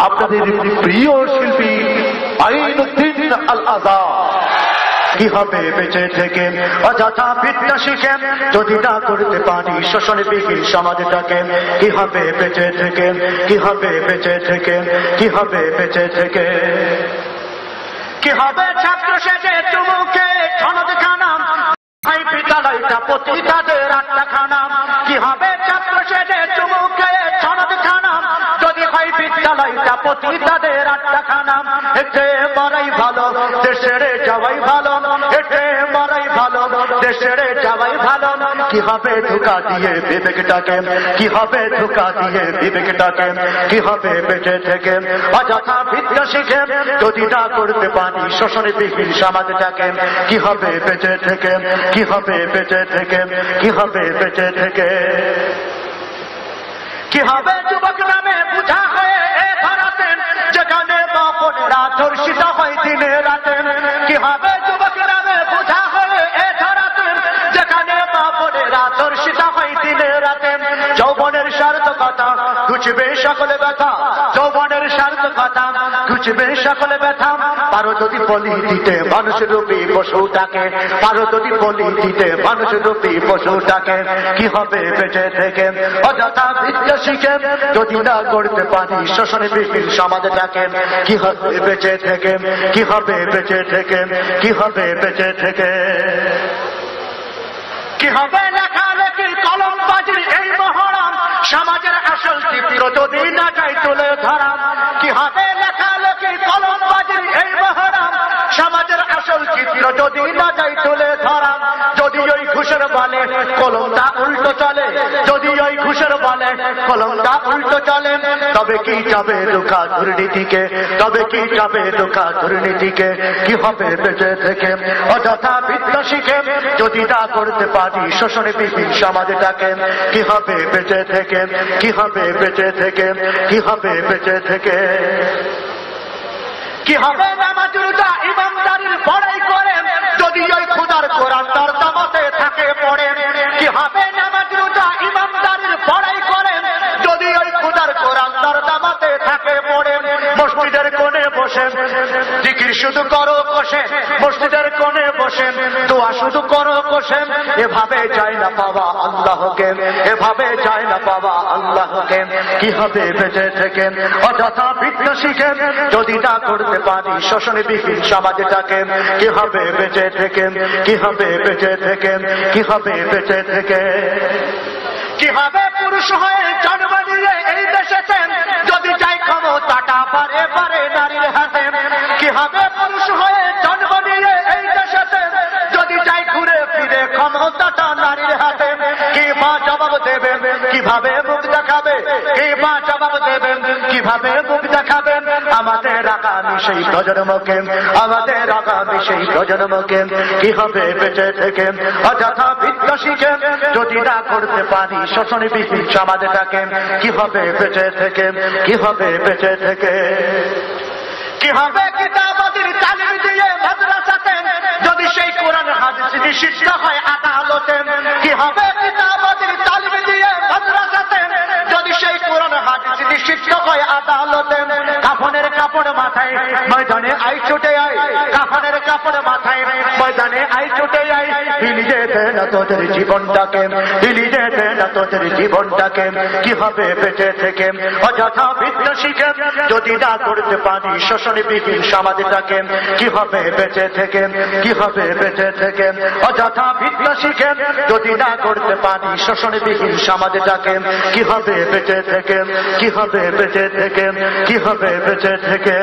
আপনাদের প্রিয় শিল্পী আইনুদ্দিন আল আজাদ। কি হবে বেঁচে থেকে অযথা বিদ্যা শিখে যদি না করতে পারি শোষণবিহীন সমাজটাকে? কি হবে বেঁচে থেকে, কি হবে বেঁচে থেকে, কি হবে বেঁচে থেকে? কি হবে ছাত্র সেজে চুমুকে সনদ খানা ভাই বিদ্যালয়টা প্রতি তাদের আটটাখানা? কি হবে ছাত্র সেজে চুমুকে সনদ খানা যদি হয় বিদ্যালয়টা প্রতি তাদের আটটাখানা? এতে মারাই ভালো দেশের যাওয়াই ভালো, এতে মারাই ভালো দেশের যাওয়াই ভালো। কি হবে ধোঁকা দিয়ে বিবেকটাকে, কি হবে ধোঁকা দিয়ে বিবেকটাকে? কি হবে বেঁচে থেকে অযথা বিদ্যা শিখে যদি না করতে পারি শোষণবিহীন সমাজটাকে? কি হবে বেঁচে থেকে, কি হবে বেঁচে থেকে, কি হবে বেঁচে থেকে? কি হবে যুবক নামে বুঝা হয়ে এ ধরাতে যেখানে বাপনেরা ধর্ষিত হয় দিনে রাতে? কি হবে যুবক নামে বুঝা হয়ে এ ধরাতে যেখানে বাপনেরা ধর্ষিত হয় দিনে রাতে? যৌবনের সার্থকতা ঘুচবে সকলে ব্যথা, যৌবনের সার্থকতা ঘুচবে সকলে ব্যথা। পারো যদি বলি দিতে মানুষের রূপী পশুটাকে, পারো যদি বলি দিতে মানুষের রূপী পশুটাকে? কি হবে বেঁচে থেকে অযথা বিদ্যা শিখে যদি না করতে পারি শোষণবিহীন সমাজটাকে? কি হবে বেঁচে থেকে, কি হবে বেঁচে থেকে, কি হবে বেঁচে থেকে? কি হবে লেখালেখির কলমবাজির এই মহরম সমাজের আসল চিত্র যদি না যায় তুলে ধরা? কি হবে লেখালেখির কলমবাজির এই মহরম সমাজের আসল চিত্র যদি না যায় তুলে ধরা? যদি ওই ঘুষের বলে কলমটা উল্টো চলে, যদি ওই ঘুষের বলে কলমটা উল্টো চলে, তবে কি যাবে রোখা দুর্নীতিকে, তবে কি যাবে রোখা দুর্নীতিকে? কি হবে বেঁচে থেকে অযথা বিদ্যা শিখে যদি না করতে পারি শোষণবিহীন সমাজটাকে? কি হবে বেঁচে থেকে, কি হবে বেঁচে থেকে, কি হবে বেঁচে থেকে? কি হবে নামাজ রোজা ইমানদারির বড়াই করে যদি ওই খোদার কোরআন তার দামাতে থাকে পড়ে? কি হবে নামাজ রোজা ইমানদারির বড়াই করে যদি ওই খোদার কোরআন তার দামাতে থাকে পড়ে? মসজিদের কোণে বসে জিকির শুধু করো কষে, মসজিদের কোণে বসে দোয়া শুধু করো কষে, এভাবে যায় না পাওয়া আল্লাহকে, এভাবে যায় না পাওয়া আল্লাহকে। কি হবে বেঁচে থেকে অযথা বিদ্যা শিখে যদি না করতে পারি শোষণবিহীন সমাজটাকে? কি হবে বেঁচে থেকে, কি হবে বেঁচে থেকে, কি হবে বেঁচে থেকে? কি হবে পুরুষ হয়ে জন্ম নিয়ে এই দেশেতে যদি যাই ক্ষমতাটা বারে বারে নারীর হাতে? কি হবে পুরুষ হয়ে জন্ম নিয়ে এই দেশেতে যদি যাই ঘুরে ফিরে ক্ষমতাটা নারীর হাতে? কি মা জবাব দেবেন, কিভাবে মুখ দেখাবে? কি মা জবাব দেবেন, কিভাবে মুখ দেখাবেন? আমাদের আগামী সেই প্রজন্মকে, আমাদের আগামী সেই প্রজন্মকে কি হবে বেঁচে থেকে অযথা বিদ্যা শিখে যদি না করতে পারি শোষণবিহীন সমাজটাকে? কি হবে বেঁচে থেকে, কি হবে বেঁচে থেকে? কি হবে কিতাবাদের তালিম দিয়ে মাদ্রাসাতে যদি সেই কোরআন হাদিস নিষিদ্ধ হয় আদালতে? কি হবে কিতাবাদের তালিম দিয়ে মাদ্রাসাতে যদি সেই কোরআন হাদিস নিষিদ্ধ হয় আদালতে? কাফনের কাপড় মাথায় ময়দানে আই ছুটে আয়, কাফনের কাপড় মাথায় ময়দানে আই ছুটে আয়। হিলি যেতে না তোদের জীবনটাকে, হিলি যেতে না তোদের জীবনটাকে। কি হবে বেঁচে থেকে অযথা বিদ্যা শিখে যদি না করতে পারি শোষণবিহীন সমাজটাকে? কি হবে বেঁচে থেকে, কি হবে বেঁচে থেকে অযথা বিদ্যা শিখে যদি না করতে পারি শোষণবিহীন সমাজটাকে? কি হবে বেঁচে থেকে, কি হবে বেঁচে থেকে, কি হবে বেঁচে থেকে?